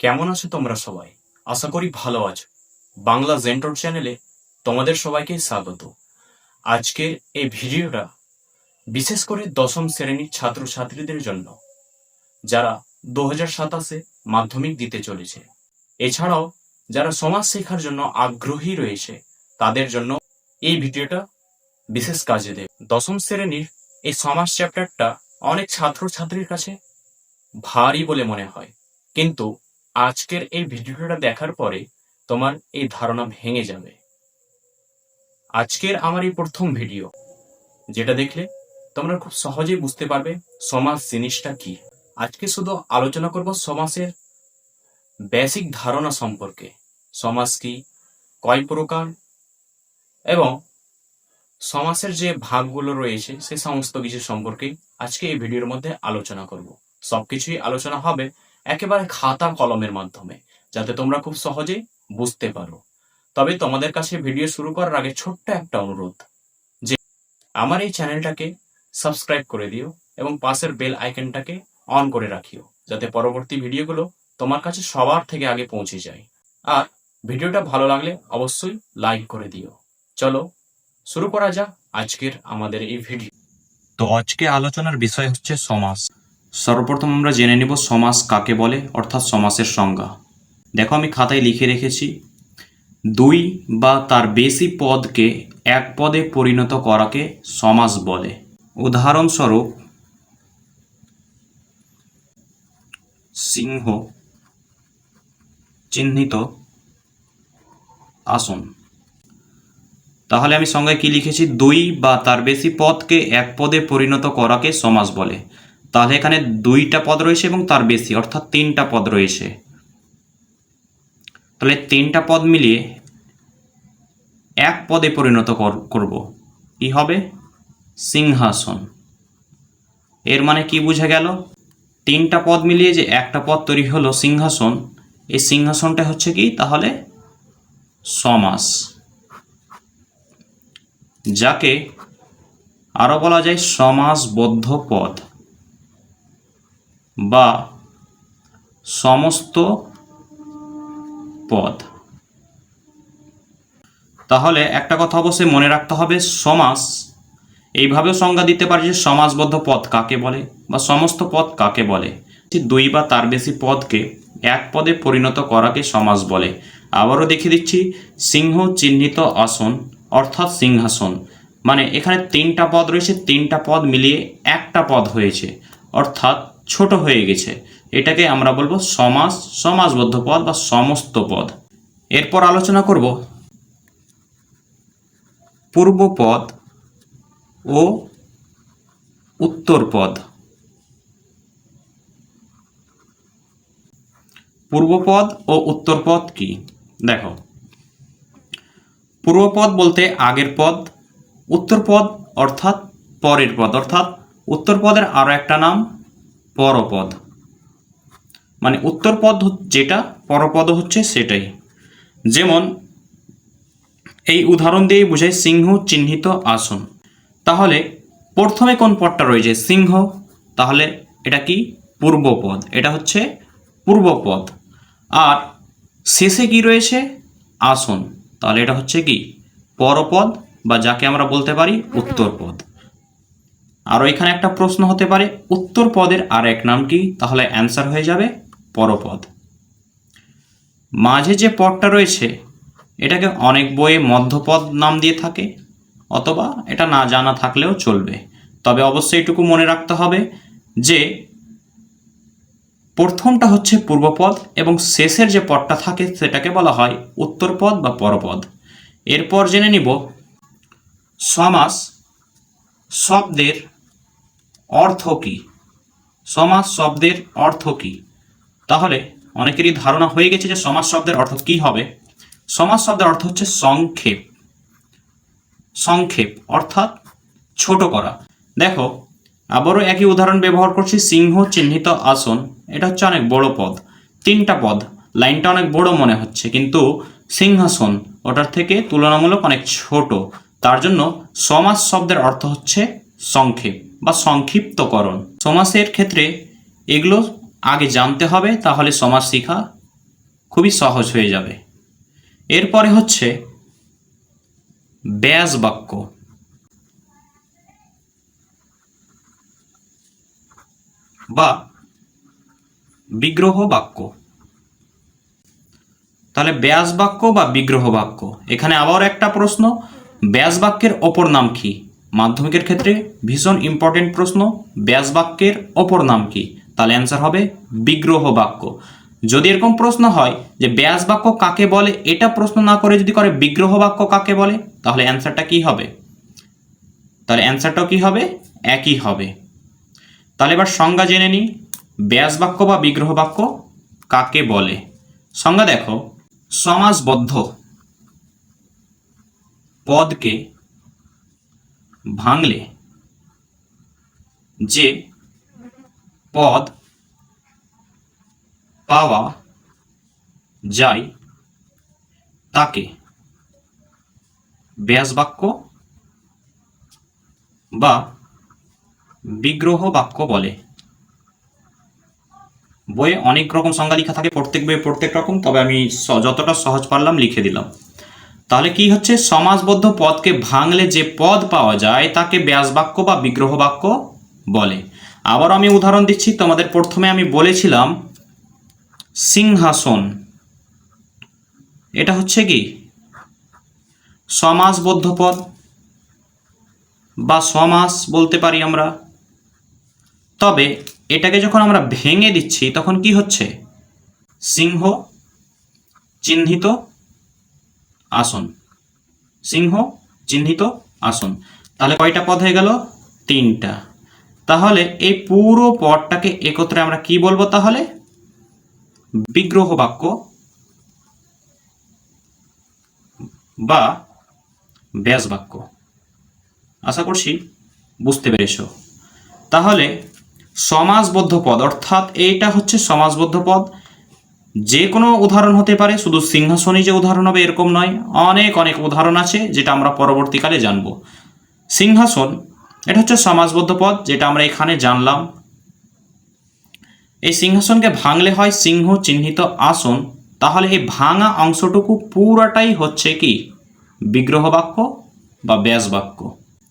কেমন আছো তোমরা সবাই? আশা করি ভালো আছো। বাংলা জেন্টর চ্যানেলে তোমাদের সবাইকে স্বাগত। আজকের এই ভিডিওটা বিশেষ করে দশম শ্রেণীর ছাত্রছাত্রীদের জন্য, যারা 2027-এ মাধ্যমিক দিতে চলেছে। এছাড়াও যারা সমাজ শেখার জন্য আগ্রহী রয়েছে, তাদের জন্য এই ভিডিওটা বিশেষ কাজে দেবে। দশম শ্রেণীর এই সমাজ চ্যাপ্টারটা অনেক ছাত্রছাত্রীর কাছে ভারী বলে মনে হয়, কিন্তু আজকের এই ভিডিওটা দেখার পরে তোমার এই ধারণা ভেঙে যাবে। আজকের আমার এই প্রথম ভিডিও, যেটা দেখলে তোমরা খুব সহজেই বুঝতে পারবে সমাজ জিনিসটা কি। আজকে শুধু আলোচনা করব সমাজের বেসিক ধারণা সম্পর্কে। সমাজ কি, কয় প্রকার, এবং সমাজের যে ভাগগুলো রয়েছে সে সমস্ত কিছু সম্পর্কে আজকে এই ভিডিওর মধ্যে আলোচনা করব। সবকিছুই আলোচনা হবে একেবারে খাতা কলমের মাধ্যমে, যাতে তোমরা খুব সহজে বুঝতে পারো। তবে তোমাদের কাছে ভিডিও শুরু করার আগে ছোট্ট একটা অনুরোধ, যে আমার এই চ্যানেলটাকে সাবস্ক্রাইব করে দিও এবং পাশের বেল আইকনটাকে অন করে রাখিও, যাতে পরবর্তী ভিডিওগুলো তোমার কাছে সবার থেকে আগে পৌঁছে যায়। আর ভিডিওটা ভালো লাগলে অবশ্যই লাইক করে দিও। চলো শুরু করা যাক আজকের আমাদের এই ভিডিও। তো আজকে আলোচনার বিষয় হচ্ছে সমাজ। সর্বপ্রথম আমরা জেনে নিব সমাজ কাকে বলে, অর্থাৎ সমাসের সংজ্ঞা। দেখো, আমি খাতায় লিখে রেখেছি, দুই বা তার বেশি পদকে এক পদে পরিণত করাকে সমাস বলে। উদাহরণস্বরূপ, সিংহ চিহ্নিত আসন। তাহলে আমি সংজ্ঞায় কি লিখেছি? দুই বা তার বেশি পদকে এক পদে পরিণত করাকে সমাস বলে। তাহলে এখানে দুইটা পদ রয়েছে এবং তার বেশি, অর্থাৎ তিনটা পদ রয়েছে। তাহলে তিনটা পদ মিলিয়ে এক পদে পরিণত করব, কি হবে? সিংহাসন। এর মানে কি বোঝা গেল? তিনটা পদ মিলিয়ে যে একটা পদ তৈরি হলো সিংহাসন, এই সিংহাসনটা হচ্ছে কি তাহলে? সমাস, যাকে আরো বলা যায় সমাসবদ্ধ পদ বা সমস্ত পদ। তাহলে একটা কথা অবশ্যই মনে রাখতে হবে, সমাস এইভাবেও সংজ্ঞা দিতে পারে যে সমাসবদ্ধ পদ কাকে বলে বা সমস্ত পদ কাকে বলে। দুই বা তার বেশি পদকে এক পদে পরিণত করাকে সমাস বলে। আবারও দেখিয়ে দিচ্ছি, সিংহ চিহ্নিত আসন অর্থাৎ সিংহাসন, মানে এখানে তিনটা পদ রয়েছে, তিনটা পদ মিলিয়ে একটা পদ হয়েছে, অর্থাৎ ছোট হয়ে গেছে। এটাকে আমরা বলবো সমাস, সমাসবদ্ধ পদ বা সমস্ত পদ। এরপর আলোচনা করব পূর্বপদ ও উত্তরপদ। পূর্বপদ ও উত্তরপদ কি? দেখো, পূর্বপদ বলতে আগের পদ, উত্তরপদ অর্থাৎ পরের পদ, অর্থাৎ উত্তরপদের আরো একটা নাম পরপদ। মানে উত্তরপদ যেটা, পরপদ হচ্ছে সেটাই। যেমন এই উদাহরণ দিয়ে বোঝায় সিংহ চিহ্নিত আসন। তাহলে প্রথমে কোন পদটা রয়েছে? সিংহ। তাহলে এটা কি? পূর্বপদ, এটা হচ্ছে পূর্বপদ। আর শেষে কি রয়েছে? আসন। তাহলে এটা হচ্ছে কি? পরপদ, বা যাকে আমরা বলতে পারি উত্তরপদ। আর এখানে একটা প্রশ্ন হতে পারে, উত্তরপদের আর এক নাম কি? তাহলে অ্যান্সার হয়ে যাবে পরপদ। মাঝে যে পদটা রয়েছে এটাকে অনেক বইয়ে মধ্যপদ নাম দিয়ে থাকে, অথবা এটা না জানা থাকলেও চলবে। তবে অবশ্যই এটুকু মনে রাখতে হবে যে প্রথমটা হচ্ছে পূর্বপদ এবং শেষের যে পদটা থাকে সেটাকে বলা হয় উত্তরপদ বা পরপদ। এরপর জেনে নিব সমাস শব্দের অর্থ কি। সমাস শব্দের অর্থ কি? তাহলে অনেকেরই ধারণা হয়ে গেছে যে সমাস শব্দের অর্থ কি হবে। সমাস শব্দের অর্থ হচ্ছে সংক্ষেপ। সংক্ষেপ অর্থাৎ ছোট করা। দেখো, আবারও একই উদাহরণ ব্যবহার করছি, সিংহ চিহ্নিত আসন। এটা হচ্ছে অনেক বড় পদ, তিনটা পদ, লাইনটা অনেক বড় মনে হচ্ছে, কিন্তু সিংহাসন ওটার থেকে তুলনামূলক অনেক ছোট। তার জন্য সমাস শব্দের অর্থ হচ্ছে সংক্ষেপ বা সংক্ষিপ্তকরণ। সমাসের ক্ষেত্রে এগুলো আগে জানতে হবে, তাহলে সমাস শেখা খুবই সহজ হয়ে যাবে। এরপরে হচ্ছে ব্যাস বাক্য বা বিগ্রহ বাক্য। তাহলে ব্যাস বাক্য বা বিগ্রহ বাক্য, এখানে আবার একটা প্রশ্ন, ব্যাস বাক্যের অপর নাম কি? মাধ্যমিকের ক্ষেত্রে ভীষণ ইম্পর্টেন্ট প্রশ্ন, ব্যাস বাক্যের অপর নাম কি? তাহলে অ্যান্সার হবে বিগ্রহ বাক্য। যদি এরকম প্রশ্ন হয় যে ব্যাস বাক্য কাকে বলে, এটা প্রশ্ন না করে যদি করে বিগ্রহ বাক্য কাকে বলে, তাহলে অ্যান্সারটা কি হবে? তাহলে অ্যান্সারটাও কি হবে? একই হবে। তাহলে এবার সংজ্ঞা জেনে নিই, ব্যাস বাক্য বা বিগ্রহ বাক্য কাকে বলে। সংজ্ঞা দেখো, সমাসবদ্ধ পদকে ভাঙলে যে পদ পাওয়া যায় তাকে ব্যাস বাক্য বা বিগ্রহ বাক্য বলে। বইয়ে অনেক রকম সংজ্ঞা লেখা থাকে, প্রত্যেক বইয়ে প্রত্যেক রকম, তবে আমি যতটা সহজ পারলাম লিখে দিলাম। তাহলে কি হচ্ছে, সমাসবদ্ধ পদকে ভাঙলে যে পদ পাওয়া যায় তাকে ব্যাস বাক্য বা বিগ্রহ বাক্য বলে। আবার আমি উদাহরণ দিচ্ছি তোমাদের। প্রথমে আমি বলেছিলাম সিংহাসন, এটা হচ্ছে কি সমাসবদ্ধ পদ বা সমাস বলতে পারি আমরা। তবে এটাকে যখন আমরা ভেঙে দিচ্ছি তখন কি হচ্ছে, সিংহ চিহ্নিত আসন, সিংহ চিহ্নিত আসন। তাহলে কয়টা পদ হয়ে গেল? 3টা। তাহলে এই পুরো পদটাকে একত্রে আমরা কি বলবো? তাহলে বিগ্রহ বাক্য বা ব্যাস বাক্য। আশা করছি বুঝতে পেরেছো। তাহলে সমাসবদ্ধ পদ, অর্থাৎ এইটা হচ্ছে সমাসবদ্ধ পদ। যে কোনো উদাহরণ হতে পারে, শুধু সিংহাসনই যে উদাহরণ হবে এরকম নয়, অনেক অনেক উদাহরণ আছে যেটা আমরা পরবর্তীকালে জানব। সিংহাসন এটা হচ্ছে সমাসবদ্ধ পদ, যেটা আমরা এখানে জানলাম। এই সিংহাসনকে ভাঙলে হয় সিংহ চিহ্নিত আসন। তাহলে এই ভাঙা অংশটুকু পুরাটাই হচ্ছে কি বিগ্রহ বাক্য বা ব্যাস বাক্য।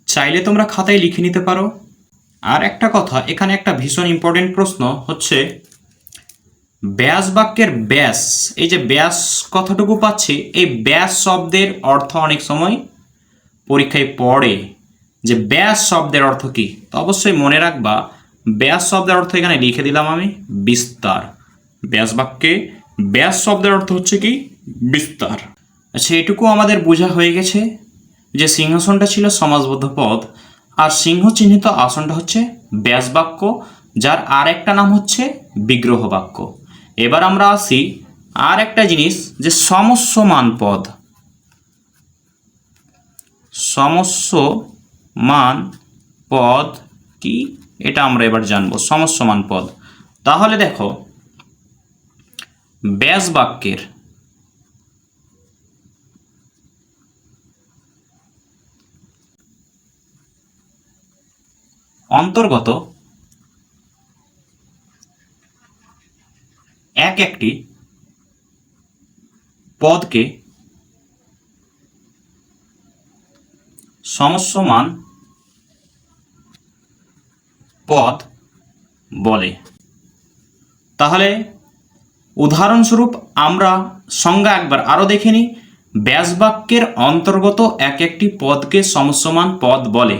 চাইলে তোমরা খাতায় লিখে নিতে পারো। আর একটা কথা, এখানে একটা ভীষণ ইম্পর্টেন্ট প্রশ্ন হচ্ছে ব্যাস বাক্যের ব্যাস, এই যে ব্যাস কথাটুকু পাচ্ছি, এই ব্যাস শব্দের অর্থ অনেক সময় পরীক্ষায় পড়ে যে ব্যাস শব্দের অর্থ কি। তো অবশ্যই মনে রাখবা, ব্যাস শব্দের অর্থ এখানে লিখে দিলাম আমি, বিস্তার। ব্যাস বাক্যে ব্যাস শব্দের অর্থ হচ্ছে কি বিস্তার। আচ্ছা, এটুকু আমাদের বোঝা হয়ে গেছে যে সিংহাসনটা ছিল সমাসবদ্ধ পদ, আর সিংহ চিহ্নিত আসনটা হচ্ছে ব্যাস বাক্য, যার আর একটা নাম হচ্ছে বিগ্রহ বাক্য। এবার আমরা আসি আর একটা জিনিস, যে সমস্যমান পদ। সমস্যমান পদ কি, এটা আমরা এবার জানবো। সমস্যমান পদ, তাহলে দেখো ব্যাস বাক্যের অন্তর্গত এক একটি পদকে সমস্যমান পদ বলে। তাহলে উদাহরণস্বরূপ আমরা সংজ্ঞা একবার আরো দেখে নিই। ব্যাস বাক্যের অন্তর্গত এক একটি পদকে সমস্যমান পদ বলে।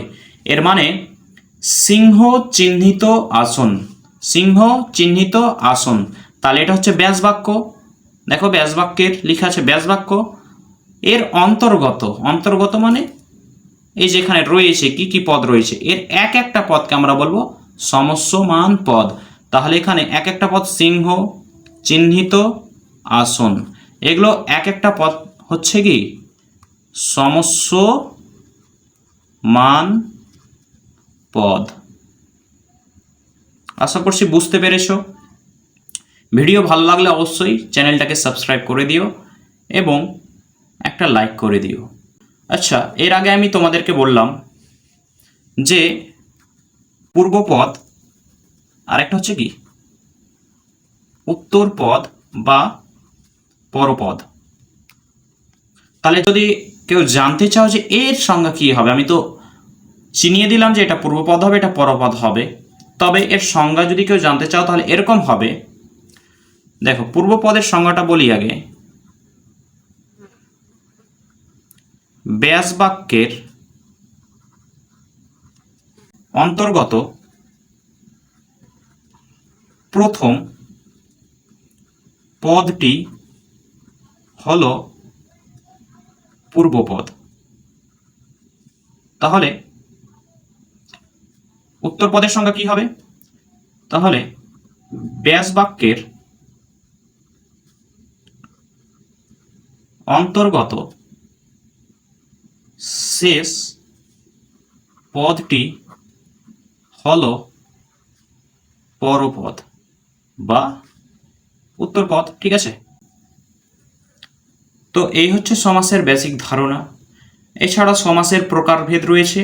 এর মানে সিংহ চিহ্নিত আসন, সিংহ চিহ্নিত আসন, তাহলে এটা হচ্ছে ব্যাস বাক্য। দেখো ব্যাস বাক্যের লেখা আছে ব্যাস বাক্য। এর অন্তর্গত, অন্তর্গত মানে এই যেখানে রয়েছে কি কি পদ রয়েছে, এর এক একটা পদকে আমরা বলবো সমস্যমান পদ। তাহলে এখানে এক একটা পদ সিংহ চিহ্নিত আসন, এগুলো এক একটা পদ হচ্ছে কি সমস্যমান পদ। আশা করছি বুঝতে পেরেছো। ভিডিও ভালো লাগলে অবশ্যই চ্যানেলটাকে সাবস্ক্রাইব করে দিও এবং একটা লাইক করে দিও। আচ্ছা, এর আগে আমি তোমাদেরকে বললাম যে পূর্বপদ আরেকটা হচ্ছে কি উত্তর পদ বা পরপদ। তাহলে যদি কেউ জানতে চাও যে এর সংজ্ঞা কি হবে, আমি তো চিনিয়ে দিলাম যে এটা পূর্বপদ হবে, এটা পরপদ হবে, তবে এর সংজ্ঞা যদি কেউ জানতে চাও তাহলে এরকম হবে। দেখো, পূর্বপদের সংজ্ঞাটা বলি আগে। ব্যাস বাক্যের অন্তর্গত প্রথম পদটি হল পূর্বপদ। তাহলে উত্তরপদের সংজ্ঞা কি হবে? তাহলে ব্যাস বাক্যের অন্তর্গত শেষ পদটি হল পরপদ বা উত্তরপদ। ঠিক আছে, তো এই হচ্ছে সমাসের বেসিক ধারণা। এছাড়া সমাসের প্রকারভেদ রয়েছে,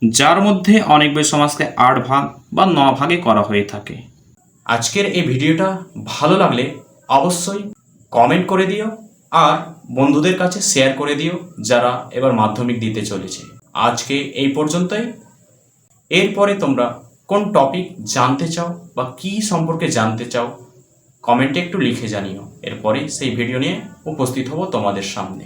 যার মধ্যে অনেকগুলি সমাসকে 8 ভাগ বা 9 ভাগে করা হয়ে থাকে। আজকের এই ভিডিওটা ভালো লাগলে অবশ্যই কমেন্ট করে দিও আর বন্ধুদের কাছে শেয়ার করে দিও যারা এবার মাধ্যমিক দিতে চলেছে। আজকে এই পর্যন্তই। এরপরে তোমরা কোন টপিক জানতে চাও বা কি সম্পর্কে জানতে চাও কমেন্টে একটু লিখে জানিও, এরপরে সেই ভিডিও নিয়ে উপস্থিত হব তোমাদের সামনে।